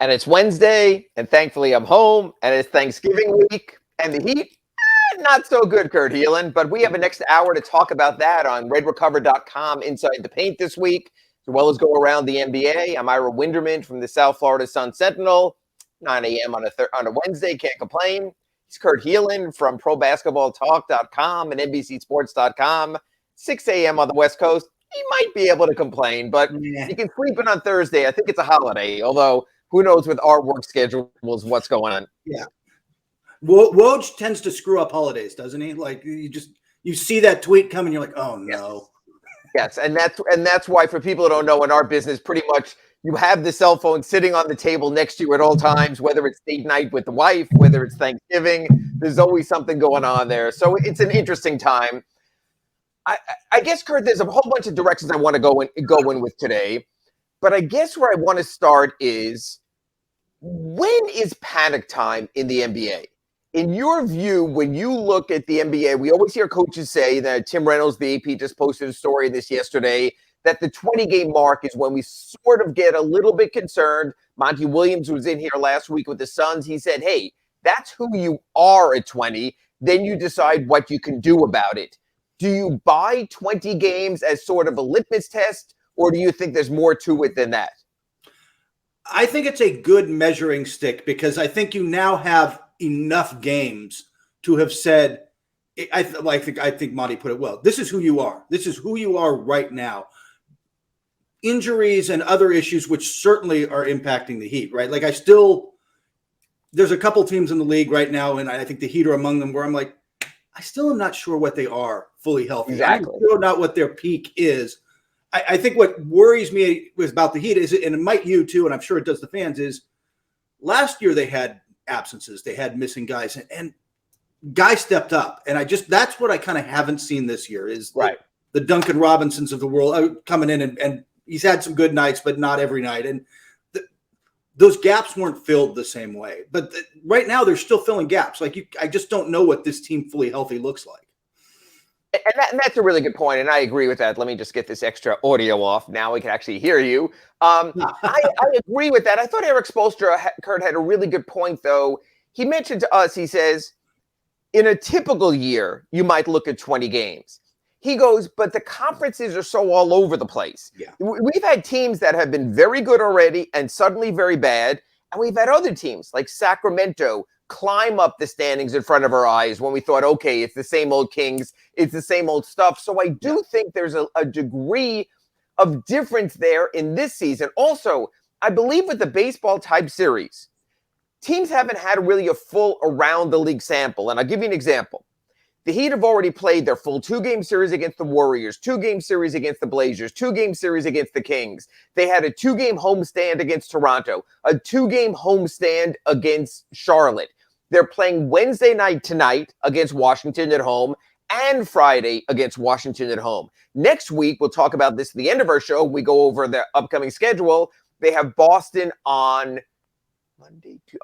And it's Wednesday, and thankfully I'm home, and it's Thanksgiving week, and the Heat, not so good, Kurt Helin, but we have a next hour to talk about that on redrecover.com Inside the Paint this week, as well as go around the NBA. I'm Ira Winderman from the South Florida Sun-Sentinel, 9 a.m. on a Wednesday, can't complain. He's Kurt Helin from ProBasketballTalk.com and NBCSports.com, 6 a.m. on the West Coast. He might be able to complain, but you can sleep in on Thursday. I think it's a holiday, although who knows with our work schedules what's going on. Yeah. Woj tends to screw up holidays, doesn't he? Like you see that tweet coming, you're like, oh no. Yes, and that's why for people who don't know, in our business, pretty much you have the cell phone sitting on the table next to you at all times, whether it's date night with the wife, whether it's Thanksgiving, there's always something going on there. So it's an interesting time. I guess, Kurt, there's a whole bunch of directions I want to go in with today. But I guess where I want to start is, when is panic time in the NBA? In your view, when you look at the NBA, we always hear coaches say that Tim Reynolds, the AP, just posted a story this yesterday, that the 20-game mark is when we sort of get a little bit concerned. Monty Williams was in here last week with the Suns. He said, hey, that's who you are at 20. Then you decide what you can do about it. Do you buy 20 games as sort of a litmus test, or do you think there's more to it than that? I think it's a good measuring stick because I think you now have enough games to have said, I think Monty put it well, this is who you are. This is who you are right now. Injuries and other issues, which certainly are impacting the Heat, right? Like there's a couple teams in the league right now, and I think the Heat are among them, where I'm like, I still am not sure what they are fully healthy. Exactly. I'm still not what their peak is. I think what worries me about the Heat is, and it might you too, and I'm sure it does the fans, is last year they had absences, they had missing guys, and guys stepped up. And that's what I kind of haven't seen this year is right. The Duncan Robinsons of the world coming in, and he's had some good nights, but not every night. And those gaps weren't filled the same way. But right now they're still filling gaps. I just don't know what this team fully healthy looks like. And that's a really good point, and I agree with that. Let me just get this extra audio off. Now we can actually hear you. I agree with that. I thought Eric Spoelstra, Kurt, had a really good point, though. He mentioned to us, he says, in a typical year, you might look at 20 games. He goes, but the conferences are so all over the place. Yeah. We've had teams that have been very good already and suddenly very bad, and we've had other teams like Sacramento climb up the standings in front of our eyes when we thought, okay, it's the same old Kings, it's the same old stuff. So I do think there's a degree of difference there in this season. Also, I believe with the baseball type series, teams haven't had really a full around the league sample. And I'll give you an example. The Heat have already played their full 2-game series against the Warriors, 2-game series against the Blazers, 2-game series against the Kings. They had a 2-game homestand against Toronto, a 2-game homestand against Charlotte. They're playing Wednesday night tonight against Washington at home and Friday against Washington at home. Next week, we'll talk about this at the end of our show. We go over the upcoming schedule. They have Boston on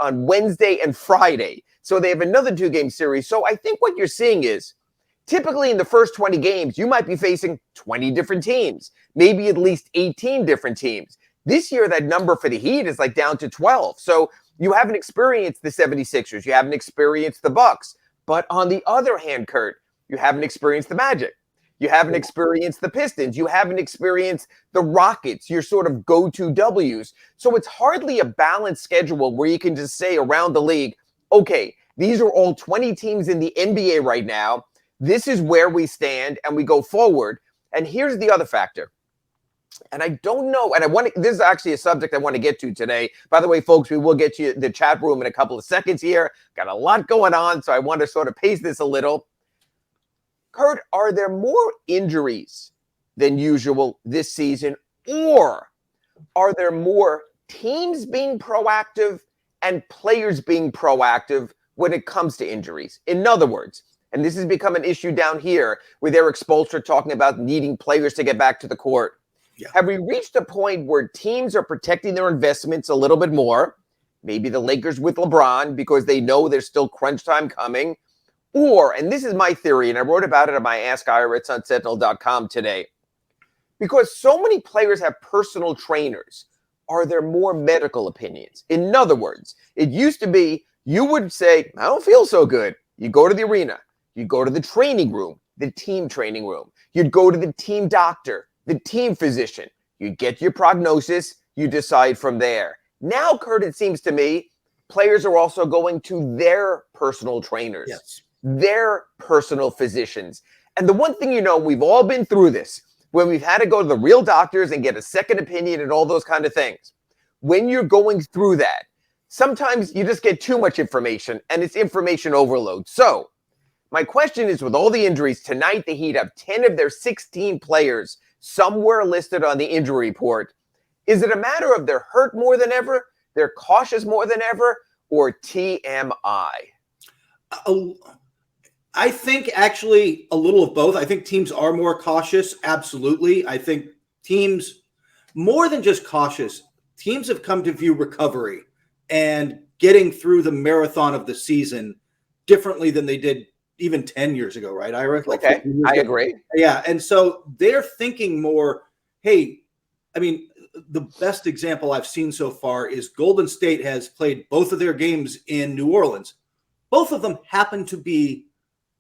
Wednesday and Friday. So they have another 2-game series. So I think what you're seeing is typically in the first 20 games, you might be facing 20 different teams, maybe at least 18 different teams. This year, that number for the Heat is like down to 12. So you haven't experienced the 76ers. You haven't experienced the Bucks. But on the other hand, Kurt, you haven't experienced the Magic. You haven't experienced the Pistons. You haven't experienced the Rockets, your sort of go-to W's. So it's hardly a balanced schedule where you can just say around the league, okay, these are all 20 teams in the NBA right now. This is where we stand, and we go forward. And here's the other factor. And I don't know, and this is actually a subject I want to get to today. By the way, folks, we will get you the chat room in a couple of seconds here. Got a lot going on, so I want to sort of pace this a little. Kurt, are there more injuries than usual this season, or are there more teams being proactive and players being proactive when it comes to injuries? In other words, and this has become an issue down here with Eric Spoelstra talking about needing players to get back to the court. Yeah. Have we reached a point where teams are protecting their investments a little bit more? Maybe the Lakers with LeBron because they know there's still crunch time coming. Or, and this is my theory, and I wrote about it on my Ask Ira at sunsentinel.com today, because so many players have personal trainers are there more medical opinions? In other words, it used to be you would say, I don't feel so good. You go to the arena, you go to the training room, the team training room. You'd go to the team doctor, the team physician. You get your prognosis, you decide from there. Now, Kurt, it seems to me, players are also going to their personal trainers, Yes. their personal physicians. And the one thing, we've all been through this, when we've had to go to the real doctors and get a second opinion and all those kind of things. When you're going through that, sometimes you just get too much information and it's information overload. So my question is, with all the injuries tonight, the Heat have 10 of their 16 players somewhere listed on the injury report. Is it a matter of they're hurt more than ever, they're cautious more than ever, or TMI? I think actually a little of both. I think teams are more cautious. Absolutely. I think teams, more than just cautious, teams have come to view recovery and getting through the marathon of the season differently than they did even 10 years ago, right, Ira? Okay, I agree. Yeah, and so they're thinking more, hey, I mean, the best example I've seen so far is Golden State has played both of their games in New Orleans. Both of them happen to be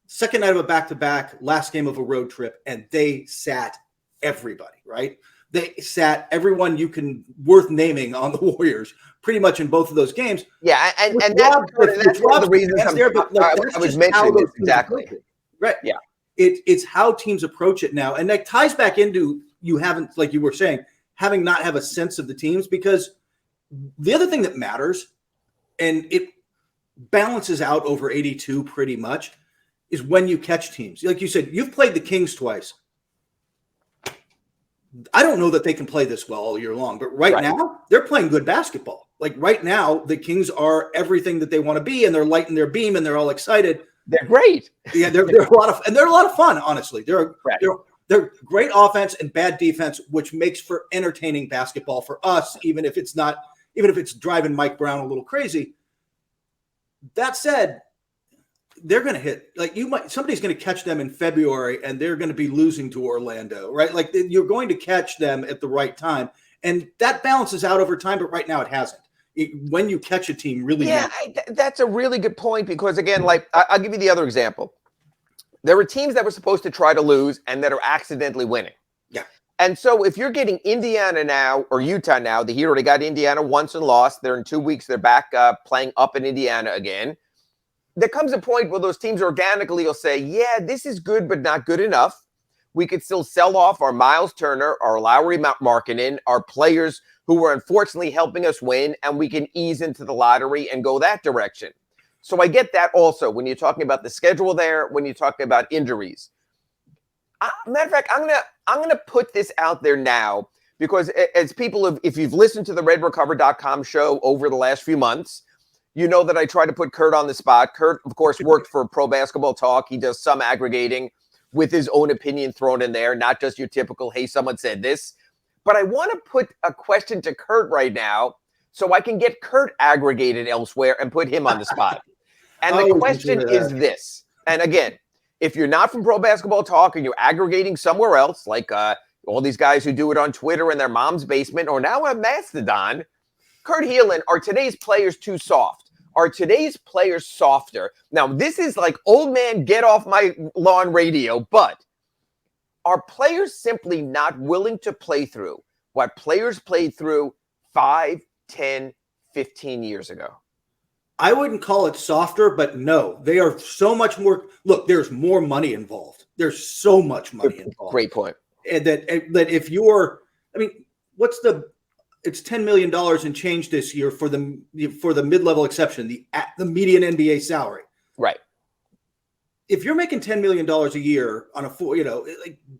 second night of a back-to-back, last game of a road trip, and they sat everybody, right? They sat everyone you can worth naming on the Warriors pretty much in both of those games. Yeah, and that's one of the reasons I was mentioning this exactly. Right. Yeah. It's how teams approach it now. And that ties back into you haven't, like you were saying, having not have a sense of the teams, because the other thing that matters, and it balances out over 82 pretty much, is when you catch teams. Like you said, you've played the Kings twice. I don't know that they can play this well all year long, but right now they're playing good basketball. Like right now, the Kings are everything that they want to be, and they're lighting their beam, and they're all excited. They're great. Yeah, they're a lot of, and they're a lot of fun. Honestly, they're great offense and bad defense, which makes for entertaining basketball for us, even if it's driving Mike Brown a little crazy. That said, they're going to hit, like somebody's going to catch them in February and they're going to be losing to Orlando, right? Like you're going to catch them at the right time, and that balances out over time. But right now it hasn't. When you catch a team, really, that's a really good point, because again, like I'll give you the other example. There were teams that were supposed to try to lose and that are accidentally winning. Yeah. And so if you're getting Indiana now or Utah now, the Heat already got Indiana once and lost. They're in 2 weeks. They're back playing up in Indiana again. There comes a point where those teams organically will say, yeah, this is good, but not good enough. We could still sell off our Miles Turner, our Lowry Markkanen, our players who were unfortunately helping us win, and we can ease into the lottery and go that direction. So I get that also when you're talking about the schedule there, when you're talking about injuries. Matter of fact, I'm gonna put this out there now, because as people have, if you've listened to the RedRecover.com show over the last few months, you know that I try to put Kurt on the spot. Kurt, of course, worked for Pro Basketball Talk. He does some aggregating with his own opinion thrown in there, not just your typical, hey, someone said this. But I want to put a question to Kurt right now so I can get Kurt aggregated elsewhere and put him on the spot. And the question is this. And again, if you're not from Pro Basketball Talk and you're aggregating somewhere else, like all these guys who do it on Twitter in their mom's basement or now on Mastodon, Kurt Helin, are today's players too soft? Are today's players softer? Now, this is like old man get off my lawn radio, but are players simply not willing to play through what players played through 5, 10, 15 years ago? I wouldn't call it softer, but no, they are so much more. Look, there's more money involved. There's so much money involved. Great point. And that if you're, I mean, it's $10 million and change this year for the mid-level exception, the median NBA salary. Right. If you're making $10 million a year on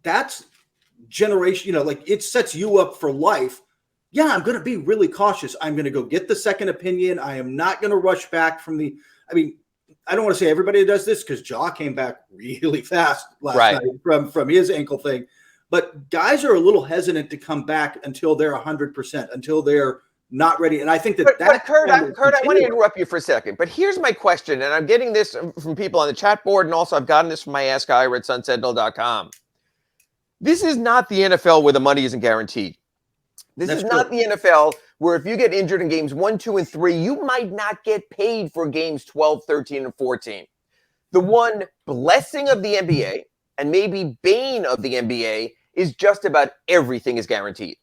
that's generation, it sets you up for life. Yeah, I'm going to be really cautious. I'm going to go get the second opinion. I am not going to rush back from I don't want to say everybody does this, because Ja came back really fast last night from his ankle thing. But guys are a little hesitant to come back until they're 100%, until they're not ready. And I think that Kurt, I want to interrupt you for a second. But here's my question, and I'm getting this from people on the chat board, and also I've gotten this from my Ask Ira at sunsentinel.com. This is not the NFL where the money isn't guaranteed. This is not the NFL where if you get injured in games 1, 2, and 3, you might not get paid for games 12, 13, and 14. The one blessing of the NBA, and maybe bane of the NBA, is just about everything is guaranteed.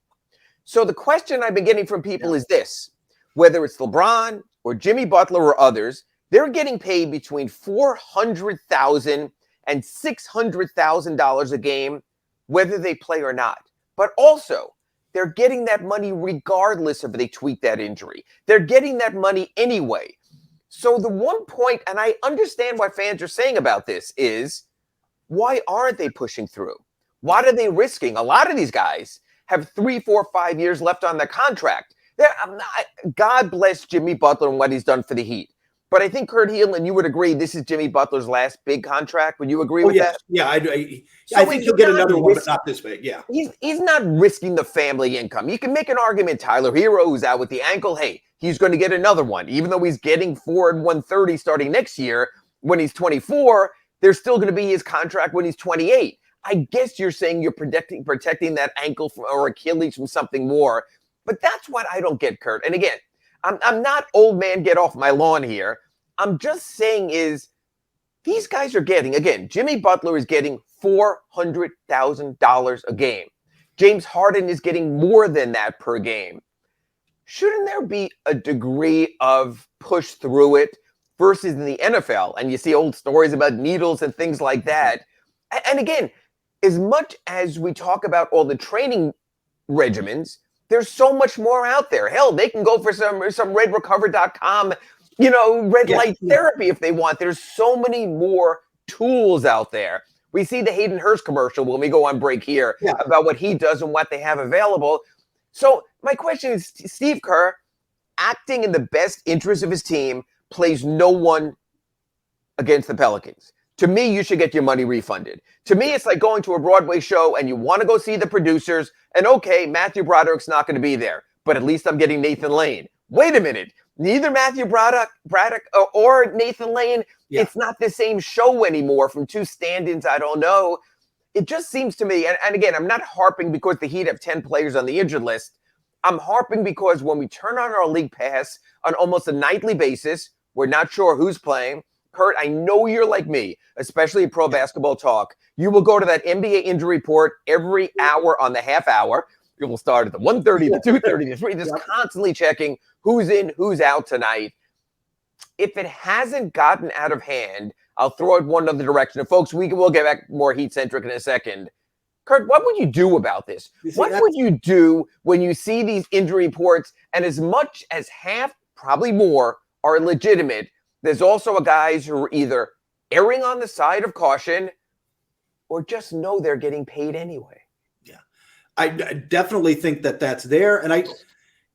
So the question I've been getting from people is this: whether it's LeBron or Jimmy Butler or others, they're getting paid between $400,000 and $600,000 a game, whether they play or not. But also, they're getting that money regardless if they tweak that injury. They're getting that money anyway. So the one point, and I understand what fans are saying about this, is why aren't they pushing through? What are they risking? A lot of these guys have 3, 4, 5 years left on their contract. God bless Jimmy Butler and what he's done for the Heat. But I think, Kurt Helin, you would agree this is Jimmy Butler's last big contract. Would you agree with that? Yeah, I think he'll get another one, but not this big. Yeah. He's not risking the family income. You can make an argument, Tyler Hero, who's out with the ankle. Hey, he's going to get another one. Even though he's getting $4 and $130 starting next year, when he's 24, there's still going to be his contract when he's 28. I guess you're saying you're protecting that ankle or Achilles from something more. But that's what I don't get, Kurt. And again, I'm not old man get off my lawn here. I'm just saying is these guys are getting, again, Jimmy Butler is getting $400,000 a game. James Harden is getting more than that per game. Shouldn't there be a degree of push through it versus in the NFL? And you see old stories about needles and things like that. And again, as much as we talk about all the training regimens, there's so much more out there. Hell, they can go for some redrecover.com, red light therapy if they want. There's so many more tools out there. We see the Hayden Hurst commercial when we go on break here about what he does and what they have available. So my question is, Steve Kerr, acting in the best interest of his team, plays no one against the Pelicans. To me, you should get your money refunded. To me, it's like going to a Broadway show and you want to go see the producers, and okay, Matthew Broderick's not going to be there, but at least I'm getting Nathan Lane. Wait a minute. Neither Matthew Broderick or Nathan Lane, it's not the same show anymore from two stand-ins I don't know. It just seems to me, and again, I'm not harping because the Heat have 10 players on the injured list. I'm harping because when we turn on our league pass on almost a nightly basis, we're not sure who's playing. Kurt, I know you're like me, especially at Pro Basketball Talk. You will go to that NBA injury report every hour on the half hour. You will start at the 1:30, the 2:30, the 3, just constantly checking who's in, who's out tonight. If it hasn't gotten out of hand, I'll throw it one other direction. And folks, we'll get back more Heat-centric in a second. Kurt, what would you do about this? What would you do when you see these injury reports, and as much as half, probably more, are legitimate, there's also guys who are either erring on the side of caution or just know they're getting paid anyway. Yeah, I definitely think that that's there. And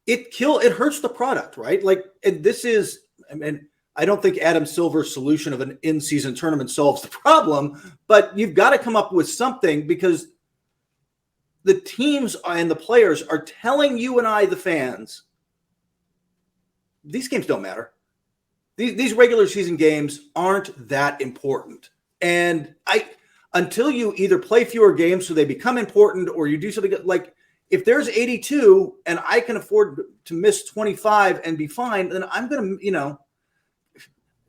it hurts the product, right? Like, and this is, I don't think Adam Silver's solution of an in-season tournament solves the problem, but you've got to come up with something because the teams and the players are telling you and I, the fans, these games don't matter. These regular season games aren't that important. And until you either play fewer games so they become important or you do something like if there's 82 and I can afford to miss 25 and be fine, then I'm going to,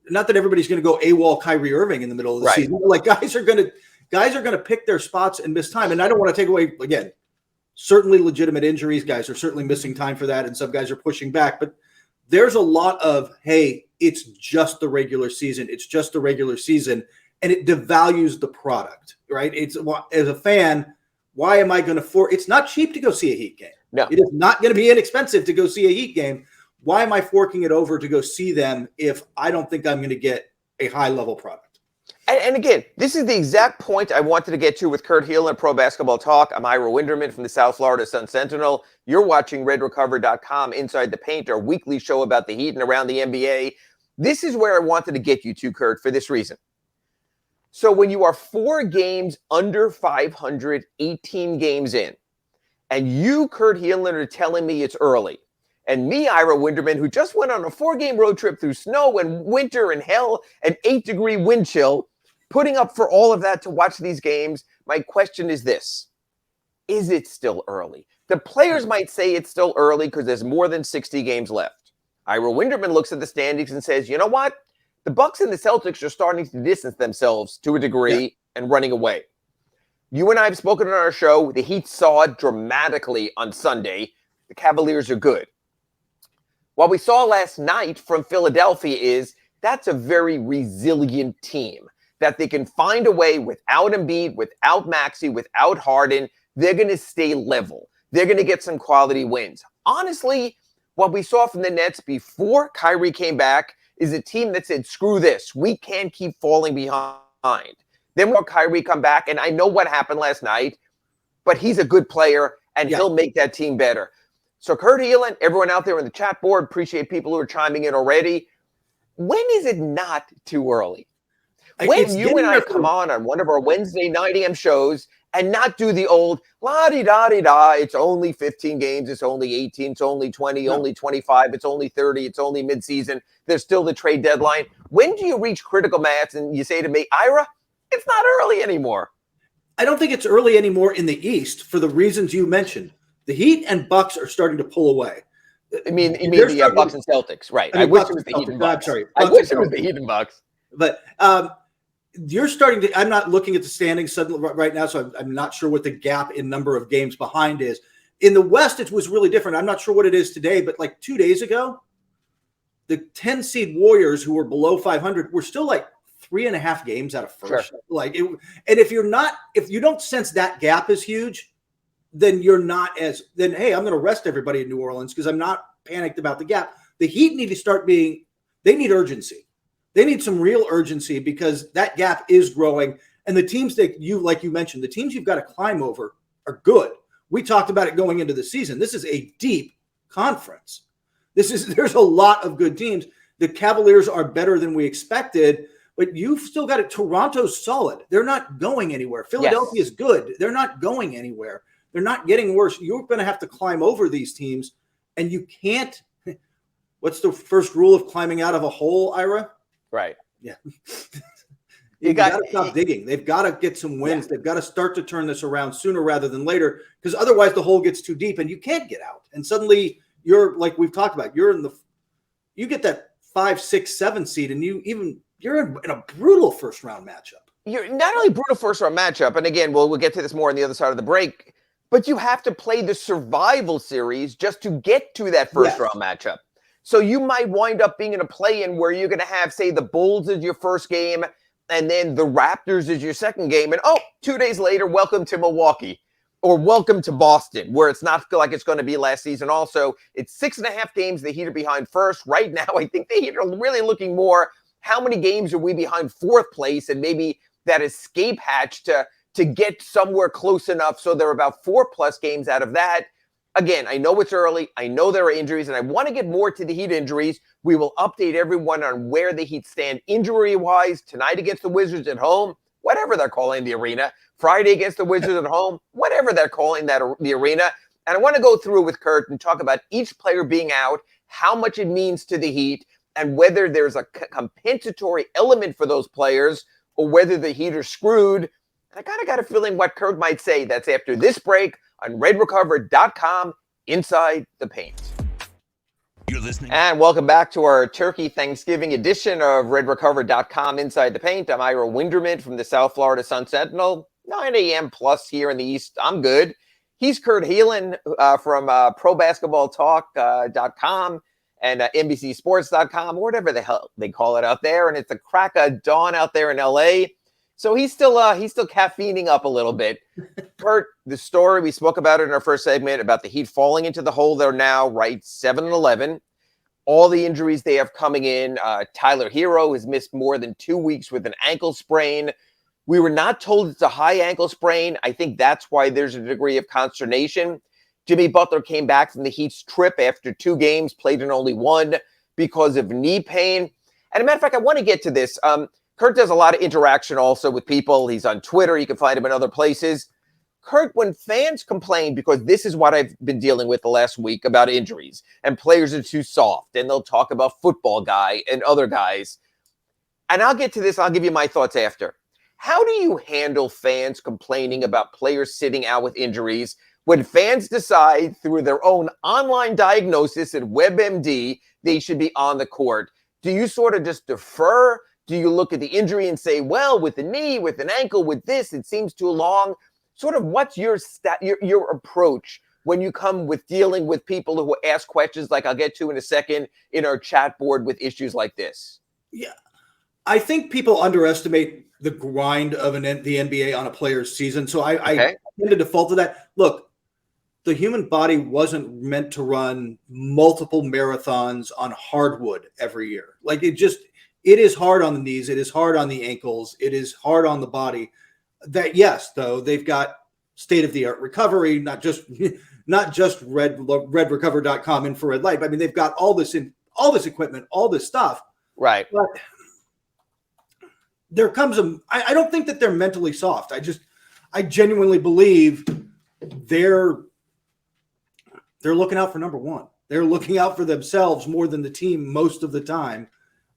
not that everybody's going to go AWOL Kyrie Irving in the middle of the season. Like guys are going to pick their spots and miss time. And I don't want to take away, again, certainly legitimate injuries. Guys are certainly missing time for that. And some guys are pushing back, but there's a lot of, hey, it's just the regular season. It's just the regular season. And it devalues the product, right? It's as a fan, why am I going to it's not cheap to go see a Heat game. No. It is not going to be inexpensive to go see a Heat game. Why am I forking it over to go see them if I don't think I'm going to get a high level product? And again, this is the exact point I wanted to get to with Kurt Helin at Pro Basketball Talk. I'm Ira Winderman from the South Florida Sun-Sentinel. You're watching redrecover.com Inside the Paint, our weekly show about the Heat and around the NBA. This is where I wanted to get you to, Kurt, for this reason. So when you are 4 games under 500, 18 games in, and you, Kurt Helin, are telling me it's early, and me, Ira Winderman, who just went on a 4-game road trip through snow and winter and hell and 8-degree wind chill, putting up for all of that to watch these games, my question is this. is it still early? The players might say it's still early because there's more than 60 games left. Ira Winderman looks at the standings and says, you know what? The Bucks and the Celtics are starting to distance themselves to a degree and running away. You and I have spoken on our show. The Heat saw it dramatically on Sunday. The Cavaliers are good. What we saw last night from Philadelphia is that's a very resilient team, that they can find a way without Embiid, without Maxey, without Harden. They're going to stay level. They're going to get some quality wins. Honestly, what we saw from the Nets before Kyrie came back is a team that said, screw this. We can't keep falling behind. Then we saw Kyrie come back, and I know what happened last night, but he's a good player, and he'll make that team better. So Kurt Helin, everyone out there in the chat board, appreciate people who are chiming in already. When is it not too early? When you and I come on one of our Wednesday 9 a.m. shows and not do the old la-di-da-di-da, it's only 15 games, it's only 18, it's only 20, only 25, it's only 30, it's only midseason, there's still the trade deadline. When do you reach critical mass and you say to me, Ira, it's not early anymore? I don't think it's early anymore in the East for the reasons you mentioned. The Heat and Bucks are starting to pull away. You mean the Bucks and Celtics, right? I wish it was the Heat and Bucks. I'm sorry. I wish it was the Heat and Bucks. But you're starting to – I'm not looking at the standings suddenly right now, so I'm not sure what the gap in number of games behind is. In the West, it was really different. I'm not sure what it is today, but like 2 days ago, the 10-seed Warriors who were below 500 were still like 3.5 games out of first. Sure. And if you don't sense that gap is huge, then you're not hey, I'm going to rest everybody in New Orleans because I'm not panicked about the gap. The Heat need to start they need urgency. They need some real urgency because that gap is growing. And the teams that like you mentioned, the teams you've got to climb over are good. We talked about it going into the season. This is a deep conference. There's a lot of good teams. The Cavaliers are better than we expected, but you've still got it. Toronto's solid. They're not going anywhere. Philadelphia is good. They're not going anywhere. They're not getting worse. You're going to have to climb over these teams, and you can't. What's the first rule of climbing out of a hole, Ira? Right. Yeah. You got to stop digging. They've got to get some wins. Yeah. They've got to start to turn this around sooner rather than later, because otherwise the hole gets too deep and you can't get out. And suddenly you're, like we've talked about, you get that 5, 6, 7 seed, and you're in a brutal first round matchup. You're not only brutal first round matchup, and again, we'll get to this more on the other side of the break, but you have to play the survival series just to get to that first round matchup. So you might wind up being in a play-in where you're going to have, say, the Bulls as your first game, and then the Raptors as your second game, and 2 days later, welcome to Milwaukee, or welcome to Boston, where it's not like it's going to be last season. Also, it's 6.5 games the Heat are behind first. Right now, I think the Heat are really looking more, how many games are we behind fourth place, and maybe that escape hatch to get somewhere close enough so they're about 4+ games out of that. Again, I know it's early. I know there are injuries, and I want to get more to the Heat injuries. We will update everyone on where the Heat stand injury-wise tonight against the Wizards at home, whatever they're calling the arena, Friday against the Wizards at home, whatever they're calling the arena. And I want to go through with Kurt and talk about each player being out, how much it means to the Heat, and whether there's a compensatory element for those players or whether the Heat are screwed. And I kind of got a feeling what Kurt might say. That's after this break on redrecover.com, Inside the Paint. You're listening. And welcome back to our Turkey Thanksgiving edition of redrecover.com, Inside the Paint. I'm Ira Winderman from the South Florida Sun Sentinel, 9 a.m. plus here in the East. I'm good. He's Kurt Helin from ProBasketballTalk.com and NBCSports.com, or whatever the hell they call it out there. And it's the crack of dawn out there in L.A., so he's still caffeining up a little bit. Kurt, the story, we spoke about it in our first segment about the Heat falling into the hole they're now, right, 7-11. All the injuries they have coming in. Tyler Hero has missed more than 2 weeks with an ankle sprain. We were not told it's a high ankle sprain. I think that's why there's a degree of consternation. Jimmy Butler came back from the Heat's trip after 2 games, played in only 1 because of knee pain. And as a matter of fact, I want to get to this. Kurt does a lot of interaction also with people. He's on Twitter. You can find him in other places. Kurt, when fans complain, because this is what I've been dealing with the last week about injuries and players are too soft, and they'll talk about football guy and other guys. And I'll get to this. I'll give you my thoughts after. How do you handle fans complaining about players sitting out with injuries when fans decide through their own online diagnosis at WebMD they should be on the court? Do you sort of just defer? Do you look at the injury and say, well, with the knee, with an ankle, with this, it seems too long? Sort of what's your approach when you come with dealing with people who ask questions like I'll get to in a second in our chat board with issues like this? Yeah. I think people underestimate the grind of the NBA on a player's season. So I tend to default to that. Look, the human body wasn't meant to run multiple marathons on hardwood every year. Like it is hard on the knees. It is hard on the ankles. It is hard on the body. That yes, though, they've got state-of-the-art recovery, not just redrecover.com infrared light. I mean, they've got all this equipment, all this stuff. Right. But there comes I don't think that they're mentally soft. I genuinely believe they're looking out for number one. They're looking out for themselves more than the team most of the time.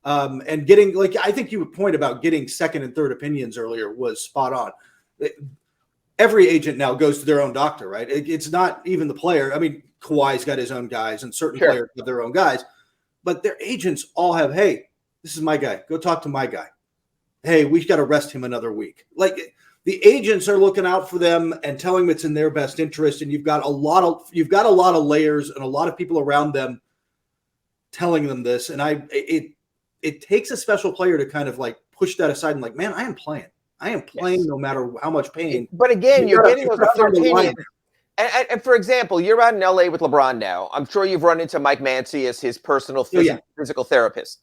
And getting, like, I think your point about getting second and third opinions earlier was spot on. Every agent now goes to their own doctor, right? It's not even the player. I mean, Kawhi's got his own guys and certain players have their own guys, but their agents all have, hey, this is my guy. Go talk to my guy. Hey, we got to rest him another week. Like the agents are looking out for them and telling them it's in their best interest. And you've got a lot of layers and a lot of people around them telling them this. And it takes a special player to kind of like push that aside and like, man, I am playing no matter how much pain. But again, you're getting those opinions. And for example, you're out in LA with LeBron now. I'm sure you've run into Mike Mancy as his personal physical therapist.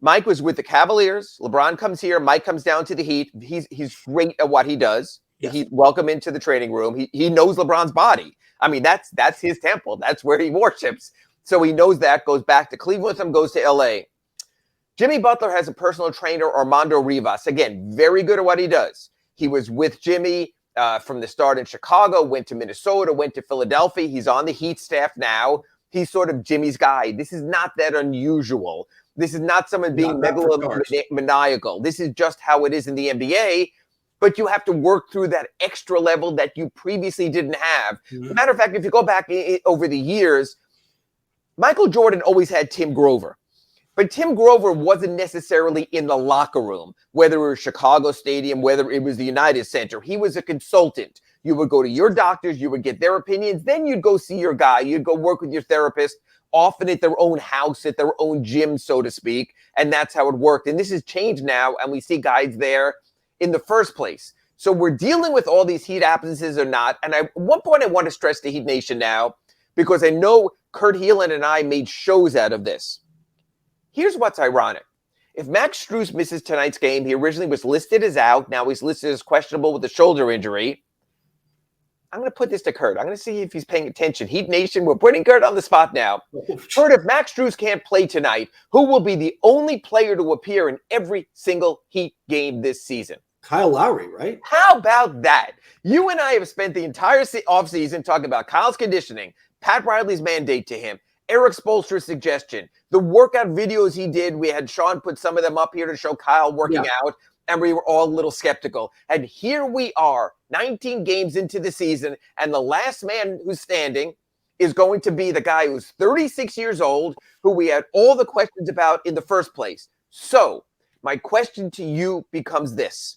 Mike was with the Cavaliers. LeBron comes here. Mike comes down to the Heat. He's great at what he does. Yes. He welcome into the training room. He knows LeBron's body. I mean, that's his temple. That's where he worships. So he knows that. Goes back to Cleveland with him. Goes to LA. Jimmy Butler has a personal trainer, Armando Rivas. Again, very good at what he does. He was with Jimmy from the start in Chicago. Went to Minnesota. Went to Philadelphia. He's on the Heat staff now. He's sort of Jimmy's guy. This is not that unusual. This is not someone being megalomaniacal. This is just how it is in the NBA. But you have to work through that extra level that you previously didn't have. Mm-hmm. As a matter of fact, if you go back over the years, Michael Jordan always had Tim Grover. But Tim Grover wasn't necessarily in the locker room, whether it was Chicago Stadium, whether it was the United Center. He was a consultant. You would go to your doctors, you would get their opinions, then you'd go see your guy, you'd go work with your therapist, often at their own house, at their own gym, so to speak, and that's how it worked. And this has changed now, and we see guys there in the first place. So we're dealing with all these Heat absences or not, and at one point I want to stress to Heat Nation now, because I know Kurt Helin and I made shows out of this. Here's what's ironic. If Max Strus misses tonight's game, he originally was listed as out, now he's listed as questionable with a shoulder injury. I'm going to put this to Kurt. I'm going to see if he's paying attention. Heat Nation, we're putting Kurt on the spot now. Kurt, if Max Strus can't play tonight, who will be the only player to appear in every single Heat game this season? Kyle Lowry, right? How about that? You and I have spent the entire offseason talking about Kyle's conditioning, Pat Riley's mandate to him, Eric Spoelstra's suggestion, the workout videos he did. We had Sean put some of them up here to show Kyle working out. And we were all a little skeptical. And here we are, 19 games into the season, and the last man who's standing is going to be the guy who's 36 years old, who we had all the questions about in the first place. So my question to you becomes this.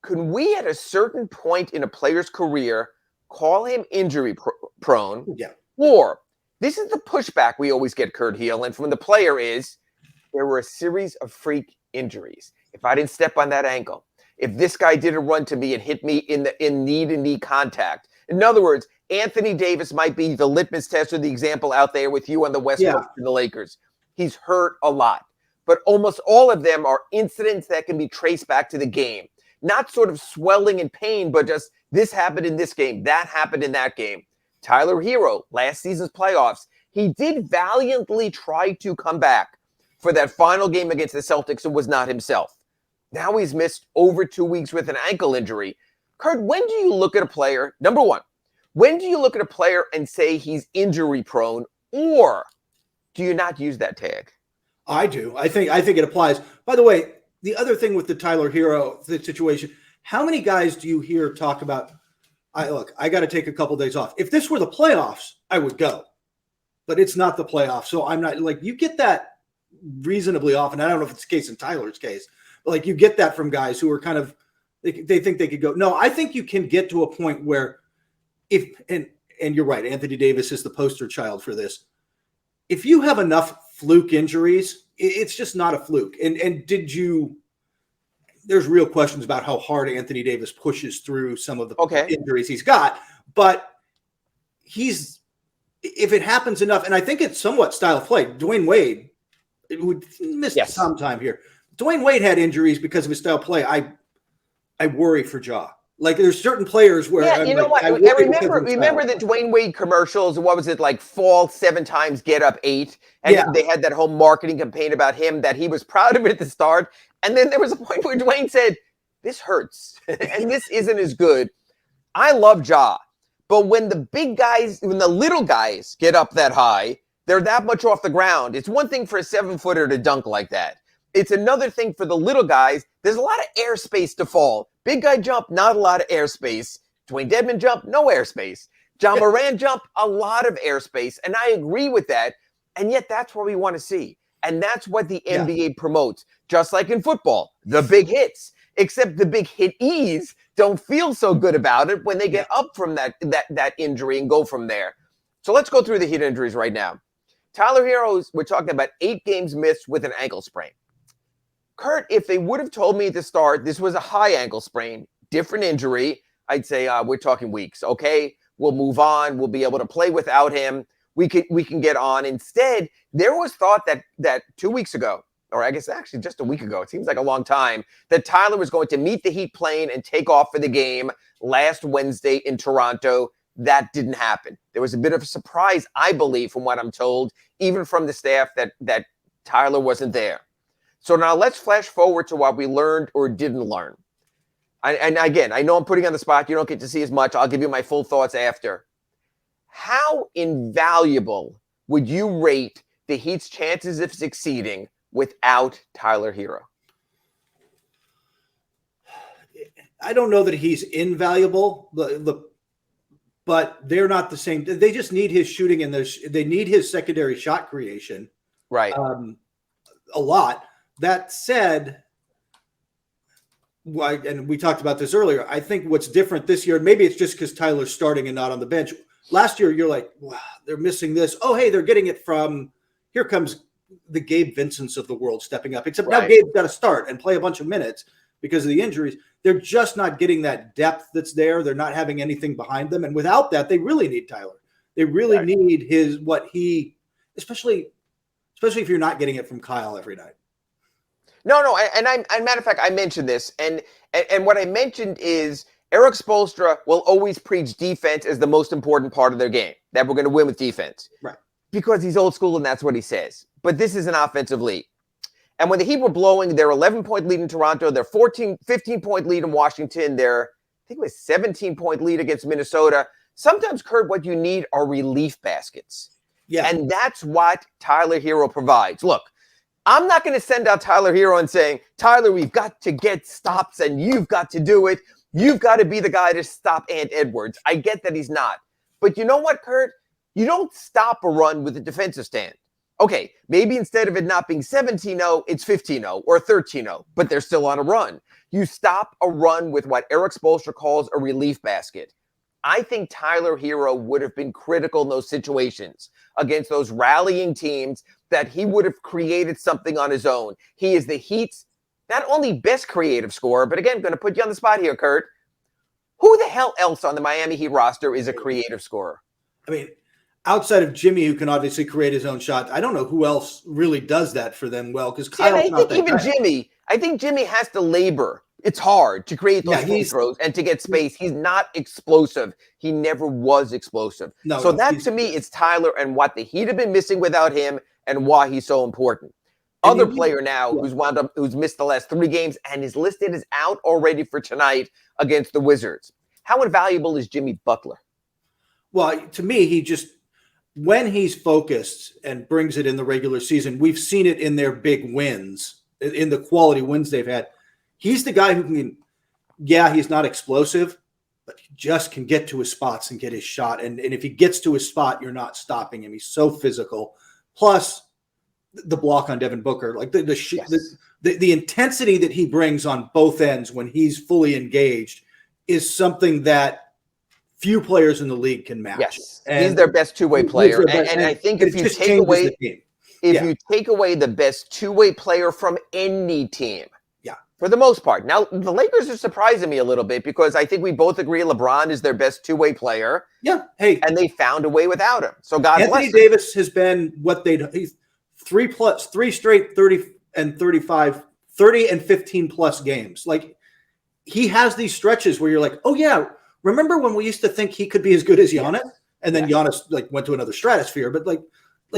Can we, at a certain point in a player's career, call him injury prone? Yeah. Or, this is the pushback we always get, Kurt Helin, from the player is, there were a series of freak injuries. If I didn't step on that ankle, if this guy didn't run to me and hit me in knee-to-knee contact. In other words, Anthony Davis might be the litmus test or the example out there with you on the West Coast in the Lakers. He's hurt a lot. But almost all of them are incidents that can be traced back to the game. Not sort of swelling in pain, but just this happened in this game, that happened in that game. Tyler Hero, last season's playoffs, he did valiantly try to come back for that final game against the Celtics and was not himself. Now he's missed over 2 weeks with an ankle injury. Kurt, when do you look at a player, number one, when do you look at a player and say he's injury prone, or do you not use that tag? I do. I think it applies. By the way, the other thing with the Tyler Hero situation, how many guys do you hear talk about, I got to take a couple days off. If this were the playoffs, I would go. But it's not the playoffs. So I'm not like, you get that reasonably often. I don't know if it's the case in Tyler's case, but like you get that from guys who are kind of, they think they could go. No, I think you can get to a point where and you're right, Anthony Davis is the poster child for this. If you have enough fluke injuries, it's just not a fluke. And there's real questions about how hard Anthony Davis pushes through some of the injuries he's got, but if it happens enough, and I think it's somewhat style of play. Dwayne Wade would miss some time here. Dwayne Wade had injuries because of his style of play. I worry for Ja. Like there's certain players where you know what? I remember the Dwayne Wade commercials. What was it like? Fall 7 times, get up 8. And they had that whole marketing campaign about him that he was proud of it at the start. And then there was a point where Dwayne said, "This hurts, and this isn't as good." I love Ja, but when the little guys get up that high, they're that much off the ground. It's one thing for a 7-footer to dunk like that. It's another thing for the little guys. There's a lot of airspace to fall. Big guy jump, not a lot of airspace. Dwayne Dedmon jump, no airspace. John Moran jump, a lot of airspace. And I agree with that. And yet that's what we want to see. And that's what the NBA promotes. Just like in football, the big hits. Except the big hit-ees don't feel so good about it when they get up from that injury and go from there. So let's go through the Heat injuries right now. Tyler Hero, we're talking about 8 games missed with an ankle sprain. Kurt, if they would have told me at the start this was a high ankle sprain, different injury, I'd say we're talking weeks. Okay, we'll move on. We'll be able to play without him. We can get on. Instead, there was thought that 2 weeks ago, or I guess actually just a week ago, it seems like a long time, that Tyler was going to meet the Heat plane and take off for the game last Wednesday in Toronto. That didn't happen. There was a bit of a surprise, I believe, from what I'm told, even from the staff, that Tyler wasn't there. So now let's flash forward to what we learned or didn't learn. And again, I know I'm putting you on the spot. You don't get to see as much. I'll give you my full thoughts after. How invaluable would you rate the Heat's chances of succeeding without Tyler Hero? I don't know that he's invaluable, but they're not the same. They just need his shooting and they need his secondary shot creation. Right. A lot. That said, and we talked about this earlier, I think what's different this year, maybe it's just because Tyler's starting and not on the bench. Last year, you're like, wow, they're missing this. Oh, hey, they're getting it from, here comes the Gabe Vincents of the world stepping up. Except now Gabe's got to start and play a bunch of minutes because of the injuries. They're just not getting that depth that's there. They're not having anything behind them. And without that, they really need Tyler. They really need especially if you're not getting it from Kyle every night. No, and matter of fact, I mentioned this, and what I mentioned is Eric Spoelstra will always preach defense as the most important part of their game, that we're going to win with defense. Right. Because he's old school and that's what he says. But this is an offensive league. And when the Heat were blowing their 11-point lead in Toronto, their 15-point lead in Washington, their, I think it was 17-point lead against Minnesota, sometimes, Kurt, what you need are relief baskets. Yeah. And that's what Tyler Hero provides. Look, I'm not going to send out Tyler Hero and saying, Tyler, we've got to get stops and you've got to do it. You've got to be the guy to stop Ant Edwards. I get that he's not. But you know what, Kurt? You don't stop a run with a defensive stand. Okay, maybe instead of it not being 17-0, it's 15-0 or 13-0, but they're still on a run. You stop a run with what Eric Spoelstra calls a relief basket. I think Tyler Hero would have been critical in those situations against those rallying teams, that he would have created something on his own. He is the Heat's not only best creative scorer, but again, going to put you on the spot here, Kurt. Who the hell else on the Miami Heat roster is a creative scorer? I mean, outside of Jimmy, who can obviously create his own shot, I don't know who else really does that for them well. Because I think Jimmy has to labor. It's hard to create those free throws and to get space. He's not explosive. He never was explosive. To me, it's Tyler and what the Heat have been missing without him and why he's so important. Other player now who's missed the last 3 games and is listed as out already for tonight against the Wizards. How invaluable is Jimmy Butler? Well, to me, when he's focused and brings it in the regular season, we've seen it in their big wins. in the quality wins they've had. He's the guy who can, he's not explosive, but he just can get to his spots and get his shot. And if he gets to his spot, you're not stopping him. He's so physical. Plus the block on Devin Booker, like the intensity that he brings on both ends when he's fully engaged is something that few players in the league can match. Yes, and he's their best two-way player. And I think if you take away you take away the best two-way player from any team, for the most part. Now, the Lakers are surprising me a little bit because I think we both agree LeBron is their best two-way player. Yeah. Hey. And they found a way without him. So God bless Anthony him. Davis has been he's 3 straight 30 and 15 plus games. Like, he has these stretches where you're like, oh yeah, remember when we used to think he could be as good as Giannis? And then Giannis went to another stratosphere, but like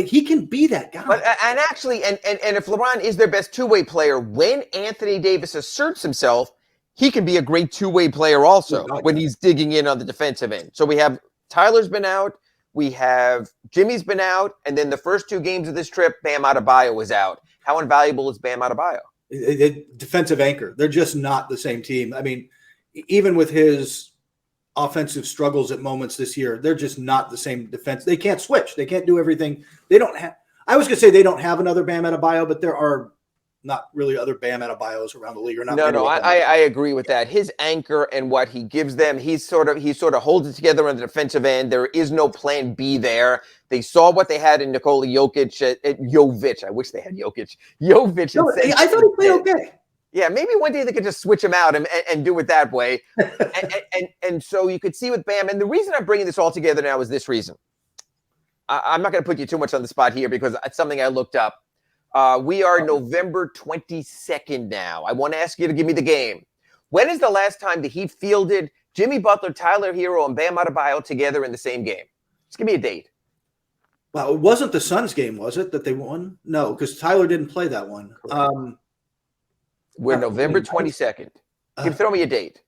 he can be that guy. But and actually, and if LeBron is their best two-way player, when Anthony Davis asserts himself, he can be a great two-way player also when he's digging in on the defensive end. So we have Tyler's been out, we have Jimmy's been out, and then the first 2 games of this trip, Bam Adebayo was out. How invaluable is Bam Adebayo? Defensive anchor. They're just not the same team. I mean, even with his offensive struggles at moments this year, they're just not the same defense. They can't switch. They can't do everything. They don't have. I was going to say they don't have another Bam Adebayo, but there are not really other Bam Adebayos around the league. Or not. No, I agree with that. His anchor and what he gives them, he sort of holds it together on the defensive end. There is no plan B there. They saw what they had in Nikola Jokic at Jovic. I wish they had Jokic. I thought he played okay. Yeah, maybe one day they could just switch him out and do it that way. and so you could see with Bam. And the reason I'm bringing this all together now is this reason. I'm not going to put you too much on the spot here because it's something I looked up. We are November 22nd now. I want to ask you to give me the game. When is the last time the Heat fielded Jimmy Butler, Tyler Hero, and Bam Adebayo together in the same game? Just give me a date. Well, it wasn't the Suns game, was it, that they won? No, because Tyler didn't play that one. We're November 22nd. Throw me a date.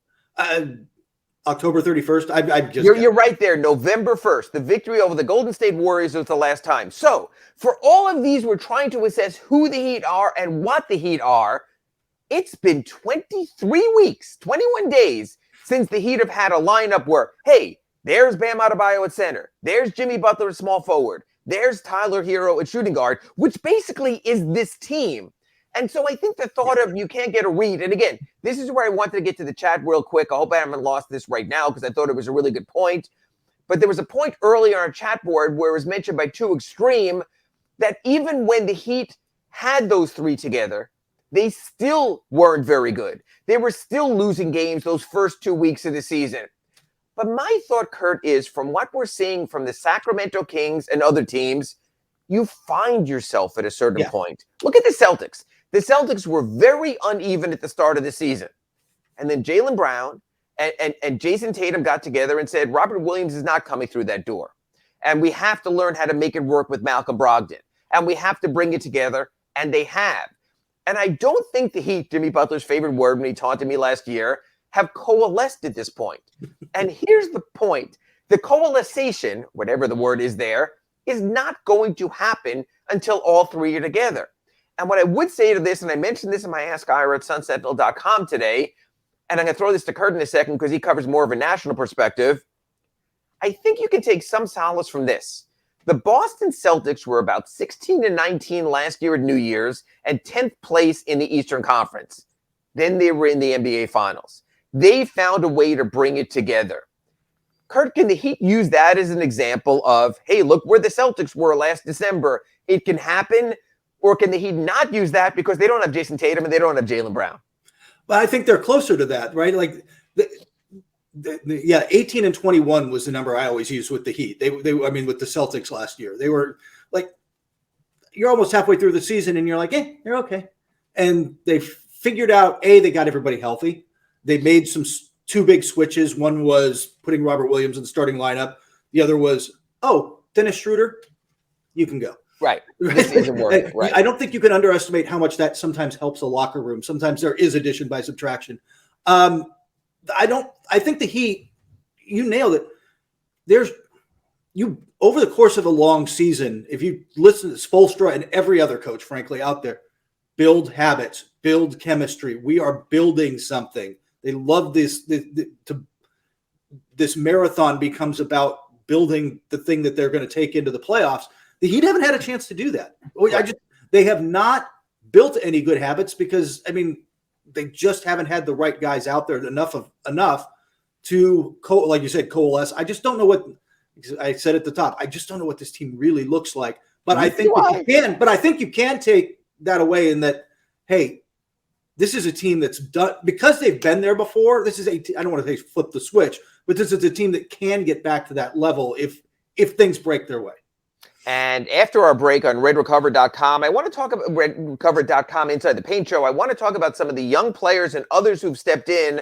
October 31st. You're right there. November 1st. The victory over the Golden State Warriors was the last time. So for all of these, we're trying to assess who the Heat are and what the Heat are. It's been 23 weeks, 21 days since the Heat have had a lineup where, hey, there's Bam Adebayo at center. There's Jimmy Butler at small forward. There's Tyler Hero at shooting guard, which basically is this team. And so I think the thought of you can't get a read, and again, this is where I wanted to get to the chat real quick. I hope I haven't lost this right now because I thought it was a really good point. But there was a point earlier on our chat board where it was mentioned by Two Extreme that even when the Heat had those 3 together, they still weren't very good. They were still losing games those first 2 weeks of the season. But my thought, Kurt, is from what we're seeing from the Sacramento Kings and other teams, you find yourself at a certain point. Look at the Celtics. The Celtics were very uneven at the start of the season. And then Jaylen Brown and Jason Tatum got together and said, Robert Williams is not coming through that door. And we have to learn how to make it work with Malcolm Brogdon. And we have to bring it together. And they have. And I don't think the Heat, Jimmy Butler's favorite word when he taunted me last year, have coalesced at this point. And here's the point. The coalescence, whatever the word is there, is not going to happen until all 3 are together. And what I would say to this, and I mentioned this in my Ask Ira at sunsentinel.com today, and I'm going to throw this to Kurt in a second because he covers more of a national perspective. I think you can take some solace from this. The Boston Celtics were about 16-19 last year at New Year's and 10th place in the Eastern Conference. Then they were in the NBA Finals. They found a way to bring it together. Kurt, can the Heat use that as an example of, hey, look where the Celtics were last December. It can happen. Or can the Heat not use that because they don't have Jason Tatum and they don't have Jaylen Brown? Well, I think they're closer to that, right? Like, 18 and 21 was the number I always used with the Heat. With the Celtics last year. They were like, you're almost halfway through the season and you're like, they're okay. And they figured out, they got everybody healthy. They made 2 big switches. One was putting Robert Williams in the starting lineup. The other was, Dennis Schroeder, you can go. Right. This isn't working. Right. I don't think you can underestimate how much that sometimes helps a locker room. Sometimes there is addition by subtraction. I think the Heat, you nailed it. Over the course of a long season, if you listen to Spoelstra and every other coach, frankly, out there, build habits, build chemistry. We are building something. They love this. This marathon becomes about building the thing that they're going to take into the playoffs. The Heat haven't had a chance to do that. They have not built any good habits because, I mean, they just haven't had the right guys out there enough to, like you said, coalesce. I just don't know what I said at the top. I just don't know what this team really looks like. But I think you can take that away in that, hey, this is a team that's done because they've been there before. This is I don't want to say flip the switch, but this is a team that can get back to that level if things break their way. And after our break on redrecover.com, I want to talk about redrecover.com Inside the Paint Show. I want to talk about some of the young players and others who've stepped in,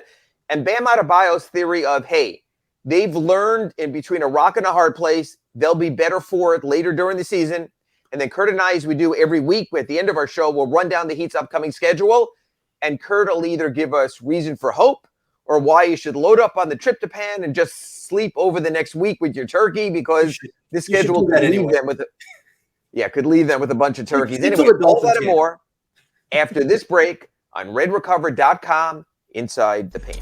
and Bam Adebayo's theory of, hey, they've learned in between a rock and a hard place. They'll be better for it later during the season. And then Kurt and I, as we do every week at the end of our show, we'll run down the Heat's upcoming schedule. And Kurt will either give us reason for hope or why you should load up on the tryptophan and just sleep over the next week with your turkey, because the schedule could leave them with a bunch of turkeys. Anyway, all that and more after this break on redrecover.com Inside the Paint.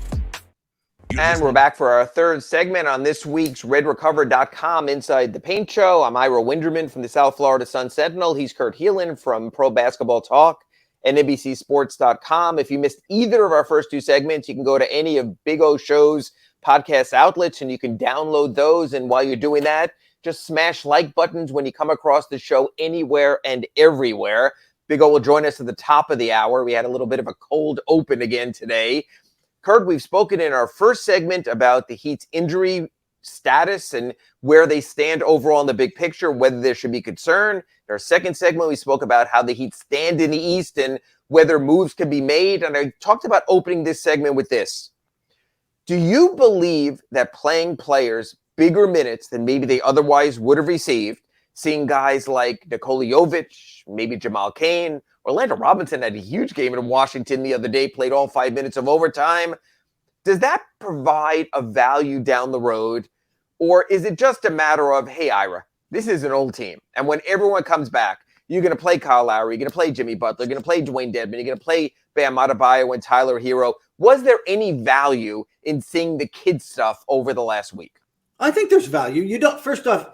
And we're back for our third segment on this week's redrecover.com Inside the Paint Show. I'm Ira Winderman from the South Florida Sun Sentinel. He's Kurt Helin from Pro Basketball Talk and NBCSports.com. If you missed either of our first two segments, you can go to any of Big O Show's podcast outlets and you can download those. And while you're doing that, just smash like buttons when you come across the show anywhere and everywhere. Big O will join us at the top of the hour. We had a little bit of a cold open again today. Kurt, we've spoken in our first segment about the Heat's injury status and where they stand overall in the big picture, whether there should be concern. In our second segment, we spoke about how the Heat stand in the East and whether moves can be made. And I talked about opening this segment with this. Do you believe that playing players bigger minutes than maybe they otherwise would have received, seeing guys like Nikola Jovic, maybe Jamal Cain, Orlando Robinson had a huge game in Washington the other day, played all 5 minutes of overtime. Does that provide a value down the road? Or is it just a matter of, hey, Ira, this is an old team. And when everyone comes back, you're going to play Kyle Lowry, you're going to play Jimmy Butler, you're going to play Dwayne Dedmon, you're going to play Bam Adebayo and Tyler Hero. Was there any value in seeing the kid stuff over the last week? I think there's value. First off,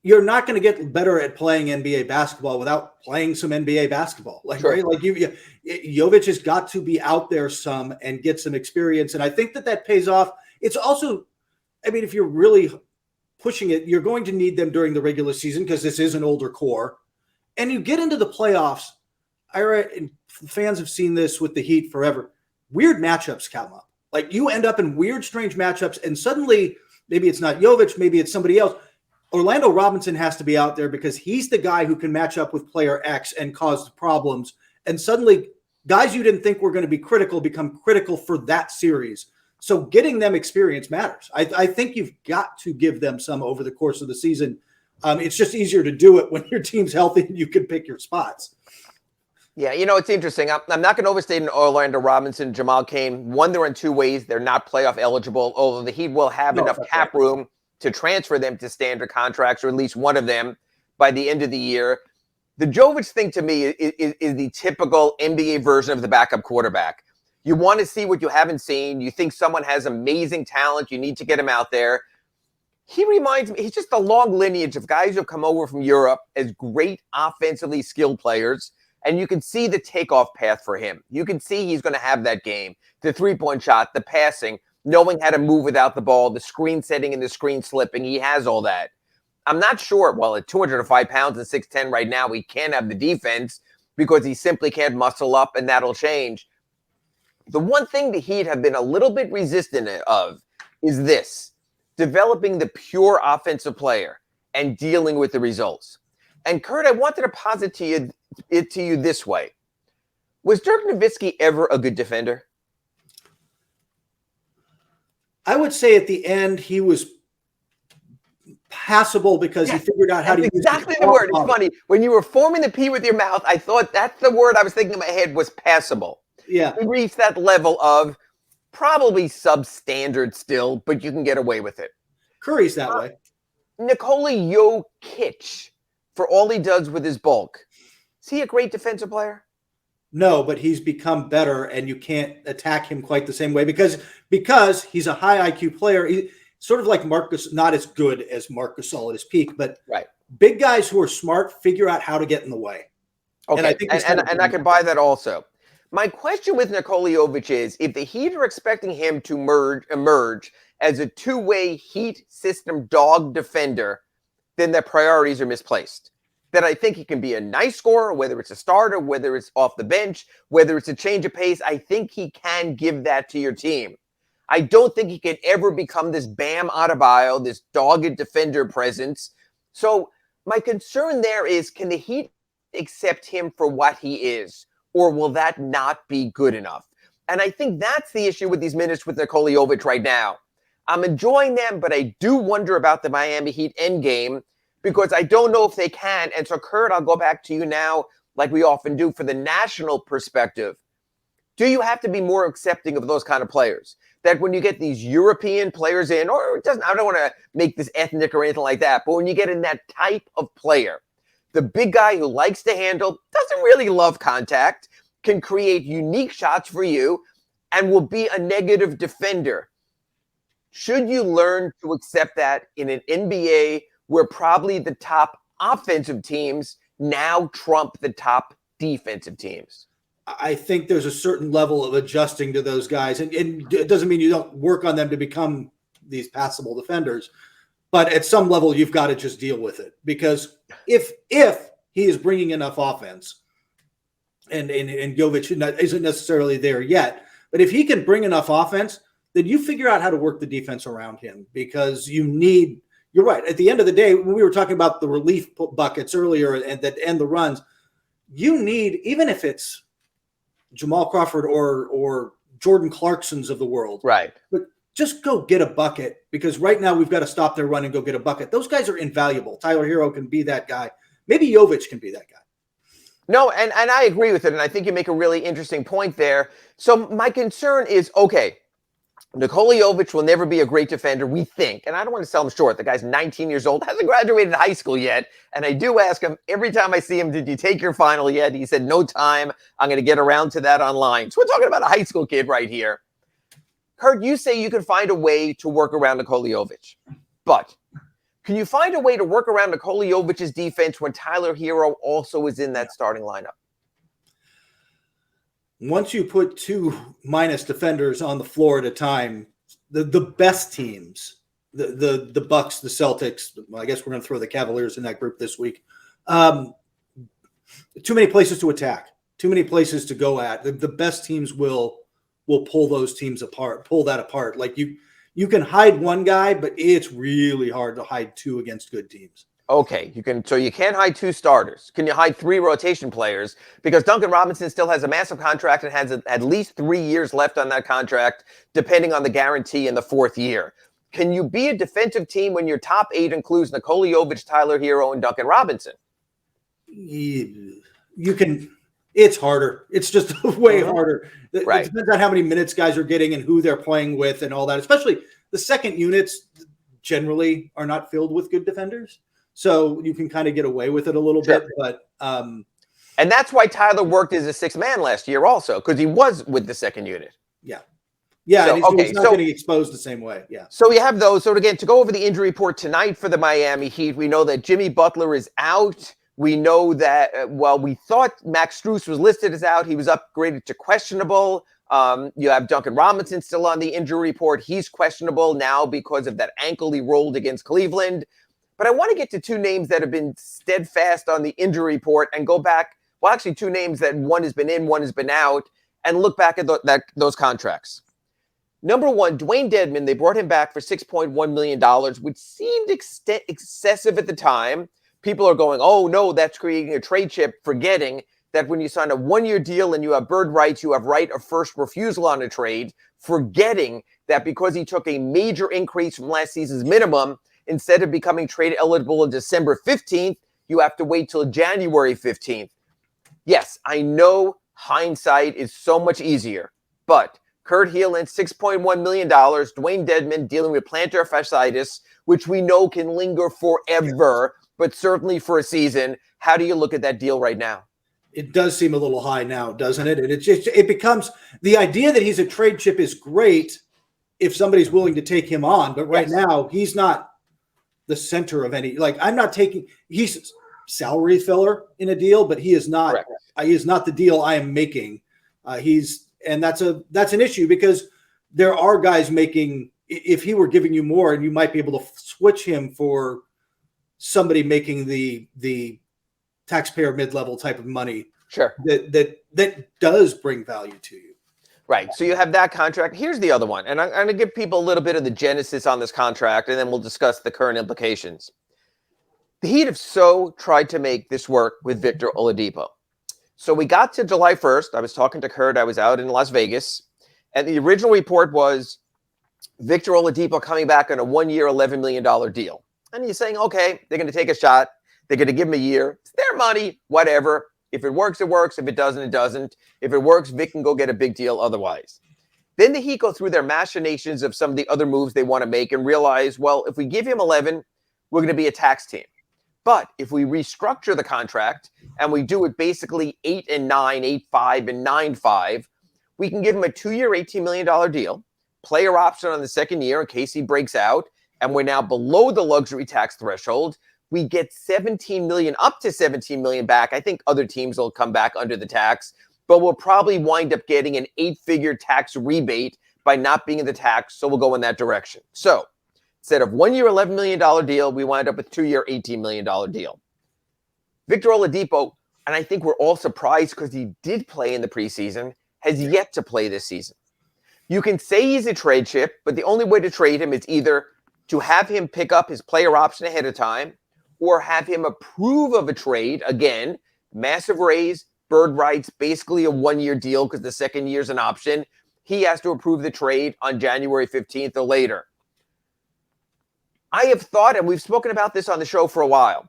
you're not going to get better at playing NBA basketball without playing some NBA basketball. Sure. Right? Jovic has got to be out there some and get some experience. And I think that pays off. It's also, I mean, if you're really pushing it, you're going to need them during the regular season because this is an older core. And you get into the playoffs, and fans have seen this with the Heat forever. Weird matchups come up. Like you end up in weird, strange matchups, and suddenly maybe it's not Jovic, maybe it's somebody else. Orlando Robinson has to be out there because he's the guy who can match up with player X and cause problems. And suddenly guys you didn't think were going to be critical become critical for that series. So getting them experience matters. I think you've got to give them some over the course of the season. It's just easier to do it when your team's healthy and you can pick your spots. Yeah, it's interesting. I'm not going to overstate an Orlando Robinson, Jamal Cain. One, they're in two ways. They're not playoff eligible, although the Heat will have enough cap room to transfer them to standard contracts, or at least one of them by the end of the year. The Jovic thing to me is the typical NBA version of the backup quarterback. You want to see what you haven't seen. You think someone has amazing talent. You need to get him out there. He reminds me, he's just a long lineage of guys who have come over from Europe as great offensively skilled players. And you can see the takeoff path for him. You can see he's going to have that game, the three-point shot, the passing, knowing how to move without the ball, the screen setting and the screen slipping. He has all that. I'm not sure. Well, at 205 pounds and 6'10 right now, he can't have the defense because he simply can't muscle up, and that'll change. The one thing the Heat have been a little bit resistant of is this, developing the pure offensive player and dealing with the results. And Kurt, I wanted to posit it to you this way. Was Dirk Nowitzki ever a good defender? I would say at the end he was passable because he figured out how to use exactly the word. It's funny. When you were forming the P with your mouth, I thought that's the word I was thinking in my head was passable. Yeah. He reached that level of probably substandard still, but you can get away with it. Curry's that way. Nikola Jokic, for all he does with his bulk, is he a great defensive player? No, but he's become better, and you can't attack him quite the same way because he's a high IQ player. He, sort of like Marcus, not as good as Marc Gasol at his peak, but Right. big guys who are smart figure out how to get in the way. Okay, And I think and I can buy that also. My question with Nikola Jovic is, if the Heat are expecting him to emerge as a two-way Heat system dog defender, then their priorities are misplaced. That I think he can be a nice scorer, whether it's a starter, whether it's off the bench, whether it's a change of pace. I think he can give that to your team. I don't think he can ever become this Bam Adebayo, this dogged defender presence. So my concern there is, can the Heat accept him for what he is, or will that not be good enough? And I think that's the issue with these minutes with Nikola Jovic right now. I'm enjoying them, but I do wonder about the Miami Heat endgame, because I don't know if they can. And so, Kurt, I'll go back to you now, like we often do, for the national perspective. Do you have to be more accepting of those kind of players? That when you get these European players in, or it doesn't, I don't want to make this ethnic or anything like that, but when you get in that type of player, the big guy who likes to handle, doesn't really love contact, can create unique shots for you, and will be a negative defender. Should you learn to accept that in an NBA where probably the top offensive teams now trump the top defensive teams? I think there's a certain level of adjusting to those guys. And it doesn't mean you don't work on them to become these passable defenders. But at some level, you've got to just deal with it. Because if he is bringing enough offense, and Jovic isn't necessarily there yet, but if he can bring enough offense, then you figure out how to work the defense around him. Because you're right. At the end of the day, when we were talking about the relief buckets earlier and the runs, you need, even if it's Jamal Crawford or Jordan Clarkson's of the world, right? But just go get a bucket, because right now we've got to stop their run and go get a bucket. Those guys are invaluable. Tyler Hero can be that guy. Maybe Jovic can be that guy. No, and I agree with it, and I think you make a really interesting point there. So my concern is, okay, Nikola Jovic will never be a great defender, we think. And I don't want to sell him short. The guy's 19 years old, hasn't graduated high school yet. And I do ask him every time I see him, did you take your final yet? He said, no time. I'm going to get around to that online. So we're talking about a high school kid right here. Kurt, you say you can find a way to work around Nikola Jovic. But can you find a way to work around Nikola Jovic's defense when Tyler Hero also is in that starting lineup? Once you put two minus defenders on the floor at a time, the best teams, the Bucks, the Celtics, I guess we're going to throw the Cavaliers in that group this week. Too many places to attack, too many places to go at. The best teams will pull those teams apart, pull that apart. Like you can hide one guy, but it's really hard to hide two against good teams. Okay, so you can't hide two starters. Can you hide three rotation players? Because Duncan Robinson still has a massive contract and has at least 3 years left on that contract, depending on the guarantee in the fourth year. Can you be a defensive team when your top 8 includes Nikola Jovic, Tyler Hero, and Duncan Robinson? You can. It's harder. It's just way harder. Right. It depends on how many minutes guys are getting and who they're playing with and all that. Especially the second units generally are not filled with good defenders. So you can kind of get away with it a little bit, but and that's why Tyler worked as a 6th man last year also, because he was with the second unit. Yeah. So, and he's not getting exposed the same way. Yeah. So we have those. So again, to go over the injury report tonight for the Miami Heat, we know that Jimmy Butler is out. We know that, we thought Max Strus was listed as out. He was upgraded to questionable. You have Duncan Robinson still on the injury report. He's questionable now because of that ankle he rolled against Cleveland. But I want to get to 2 names that have been steadfast on the injury report and go back. Well, actually 2 names that one has been in, one has been out, and look back at those contracts. Number 1, Dwayne Dedmon, they brought him back for $6.1 million, which seemed excessive at the time. People are going, oh, no, that's creating a trade chip, forgetting that when you sign a 1-year deal and you have bird rights, you have right of first refusal on a trade, forgetting that because he took a major increase from last season's minimum, instead of becoming trade eligible on December 15th, you have to wait till January 15th. Yes, I know hindsight is so much easier, but Kurt Helin, $6.1 million, Dwayne Dedmon dealing with plantar fasciitis, which we know can linger forever, but certainly for a season. How do you look at that deal right now? It does seem a little high now, doesn't it? And it becomes the idea that he's a trade chip is great if somebody's willing to take him on. But right now, he's not the center of any. Like I'm not taking. He's salary filler in a deal, but he is not. Correct. He is not the deal I am making. And that's an issue because there are guys making. If he were giving you more, and you might be able to switch him for somebody making the taxpayer mid-level type of money. Sure. That does bring value to you. Right. So you have that contract. Here's the other one. And I'm going to give people a little bit of the genesis on this contract, and then we'll discuss the current implications. The Heat have so tried to make this work with Victor Oladipo. So we got to July 1st. I was talking to Kurt. I was out in Las Vegas. And the original report was Victor Oladipo coming back on a 1-year, $11 million deal. And he's saying, okay, they're going to take a shot. They're going to give him a year. It's their money, whatever. If it works, it works. If it doesn't, it doesn't. If it works, Vic can go get a big deal otherwise. Then the Heat go through their machinations of some of the other moves they want to make and realize, well, if we give him 11, we're going to be a tax team. But if we restructure the contract and we do it basically 8 and 9, 8-5 and 9-5, we can give him a 2-year, $18 million deal, player option on the second year in case he breaks out, and we're now below the luxury tax threshold. We get $17 million, up to $17 million back. I think other teams will come back under the tax, but we'll probably wind up getting an 8-figure tax rebate by not being in the tax, so we'll go in that direction. So instead of 1-year, $11 million deal, we wind up with 2-year, $18 million deal. Victor Oladipo, and I think we're all surprised because he did play in the preseason, has yet to play this season. You can say he's a trade chip, but the only way to trade him is either to have him pick up his player option ahead of time or have him approve of a trade. Again, massive raise, bird rights, basically a 1-year deal because the second year's an option. He has to approve the trade on January 15th or later. I have thought, and we've spoken about this on the show for a while,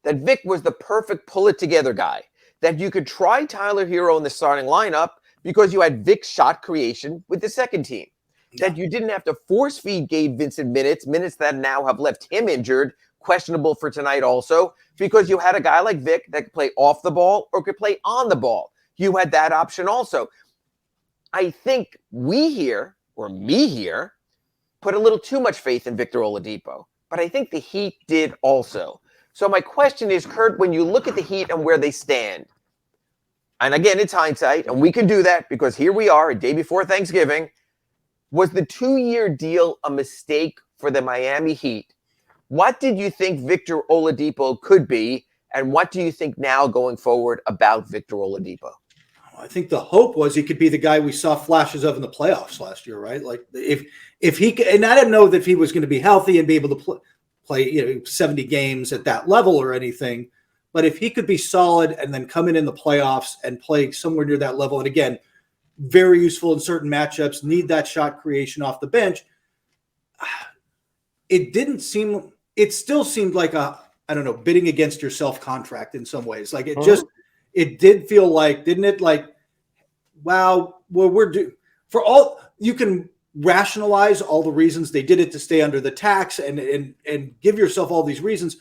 that Vic was the perfect pull-it-together guy, that you could try Tyler Hero in the starting lineup because you had Vic's shot creation with the second team, that you didn't have to force-feed Gabe Vincent minutes that now have left him injured, questionable for tonight also, because you had a guy like Vic that could play off the ball or could play on the ball. You had that option also. I think we here, or me here, put a little too much faith in Victor Oladipo, but I think the Heat did also. So my question is, Kurt, when you look at the Heat and where they stand, and again, it's hindsight, and we can do that because here we are a day before Thanksgiving, was the 2-year deal a mistake for the Miami Heat? What did you think Victor Oladipo could be, and what do you think now going forward about Victor Oladipo? I think the hope was he could be the guy we saw flashes of in the playoffs last year, right? Like if he could, and I didn't know that if he was going to be healthy and be able to play 70 games at that level or anything, but if he could be solid and then come in the playoffs and play somewhere near that level, and again, very useful in certain matchups, need that shot creation off the bench. It still seemed like bidding against yourself contract in some ways. Like it did feel like, didn't it? Like, wow, well, you can rationalize all the reasons they did it to stay under the tax and give yourself all these reasons.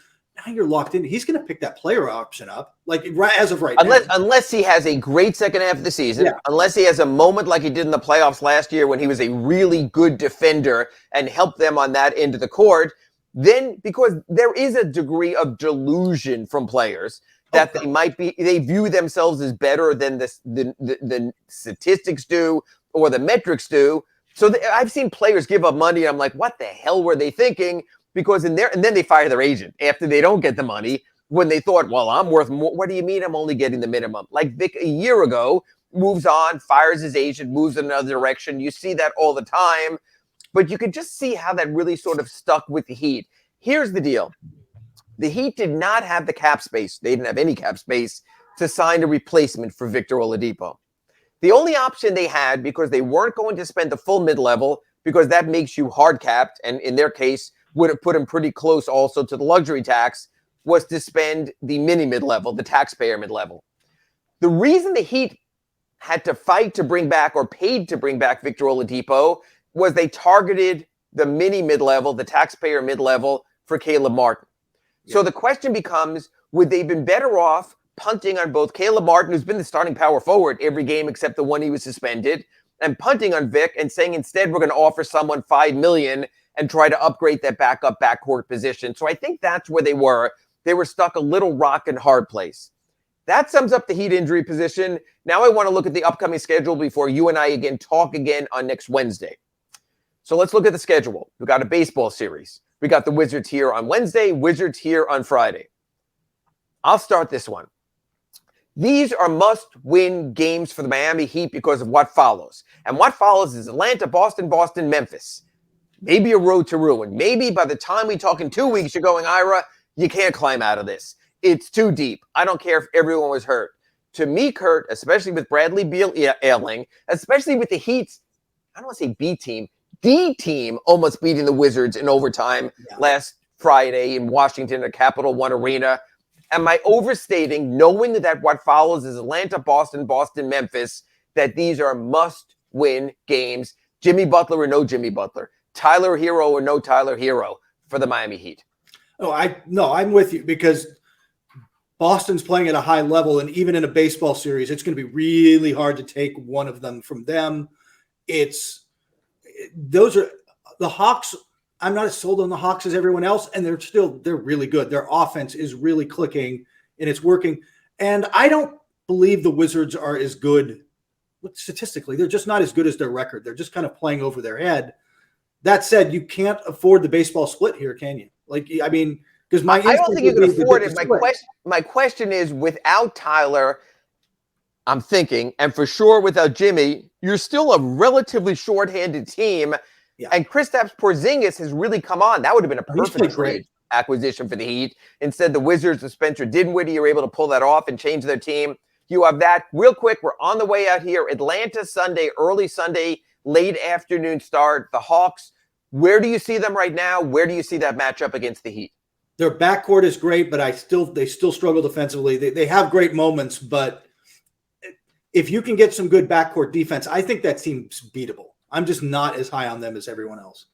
Now you're locked in. He's going to pick that player option up, like as of right now. Unless he has a great second half of the season, unless he has a moment like he did in the playoffs last year when he was a really good defender and helped them on that end of the court, then because there is a degree of delusion from players that they view themselves as better than the statistics do or the metrics do. So I've seen players give up money. And I'm like, what the hell were they thinking? Because and then they fire their agent after they don't get the money when they thought, well, I'm worth more. What do you mean I'm only getting the minimum? Like Vic a year ago moves on, fires his agent, moves in another direction. You see that all the time, but you could just see how that really sort of stuck with the Heat. Here's the deal. The Heat did not have the cap space. They didn't have any cap space to sign a replacement for Victor Oladipo. The only option they had, because they weren't going to spend the full mid-level, because that makes you hard capped, and in their case, would have put them pretty close also to the luxury tax, was to spend the mini mid-level, the taxpayer mid-level. The reason the Heat had to fight to bring back or paid to bring back Victor Oladipo was they targeted the mini mid-level, the taxpayer mid-level for Caleb Martin. Yeah. So the question becomes, would they have been better off punting on both Caleb Martin, who's been the starting power forward every game except the one he was suspended, and punting on Vic and saying instead we're going to offer someone $5 million and try to upgrade that backup backcourt position. So I think that's where they were. They were stuck a little rock and hard place. That sums up the Heat injury position. Now I want to look at the upcoming schedule before you and I again talk again on next Wednesday. So let's look at the schedule. We've got a baseball series. We got the Wizards here on Wednesday, Wizards here on Friday. I'll start this one. These are must-win games for the Miami Heat because of what follows. And what follows is Atlanta, Boston, Memphis. Maybe a road to ruin. Maybe by the time we talk in 2 weeks, you're going, Ira, you can't climb out of this. It's too deep. I don't care if everyone was hurt. To me, Kurt, especially with Bradley Beal ailing, especially with the Heat's, I don't want to say B team, D team almost beating the Wizards in overtime last Friday in Washington at Capital One Arena. Am I overstating, knowing that what follows is Atlanta, Boston, Memphis, that these are must-win games? Jimmy Butler or no Jimmy Butler? Tyler Hero or no Tyler Hero for the Miami Heat? I'm with you because Boston's playing at a high level, and even in a baseball series, it's going to be really hard to take one of them from them. Those are the Hawks. I'm not as sold on the Hawks as everyone else, and they're really good. Their offense is really clicking, and it's working. And I don't believe the Wizards are as good statistically. They're just not as good as their record. They're just kind of playing over their head. That said, you can't afford the baseball split here, can you? Because I don't think you can afford it. My question is, without Tyler, I'm thinking, and for sure without Jimmy, you're still a relatively shorthanded team. Yeah. And Kristaps Porzingis has really come on. That would have been a perfect trade acquisition for the Heat. Instead, the Wizards with Spencer Dinwiddie are able to pull that off and change their team. You have that. Real quick, we're on the way out here. Atlanta Sunday, early Sunday, late afternoon start. The Hawks, where do you see them right now? Where do you see that matchup against the Heat? Their backcourt is great, but they still struggle defensively. They have great moments, but if you can get some good backcourt defense, I think that team's beatable. I'm just not as high on them as everyone else.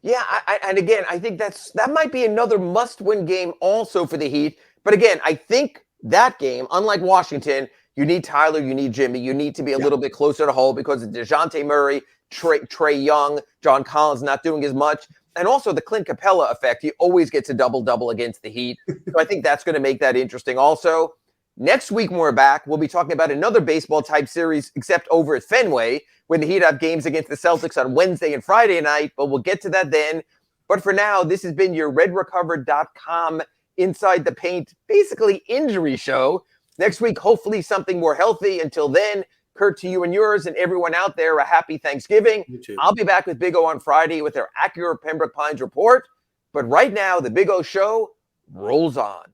Yeah, and again, I think that might be another must-win game also for the Heat. But again, I think that game, unlike Washington, you need Tyler, you need Jimmy, you need to be a little bit closer to home because of DeJounte Murray, Trey Young, John Collins not doing as much. And also the Clint Capella effect. He always gets a double-double against the Heat. So I think that's going to make that interesting also. Next week when we're back, we'll be talking about another baseball-type series, except over at Fenway, when the Heat have games against the Celtics on Wednesday and Friday night. But we'll get to that then. But for now, this has been your RedRecovered.com Inside the Paint, basically injury show. Next week, hopefully something more healthy. Until then, Kurt, to you and yours and everyone out there, a happy Thanksgiving. You too. I'll be back with Big O on Friday with our accurate Pembroke Pines report. But right now, the Big O show rolls on.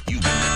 You've been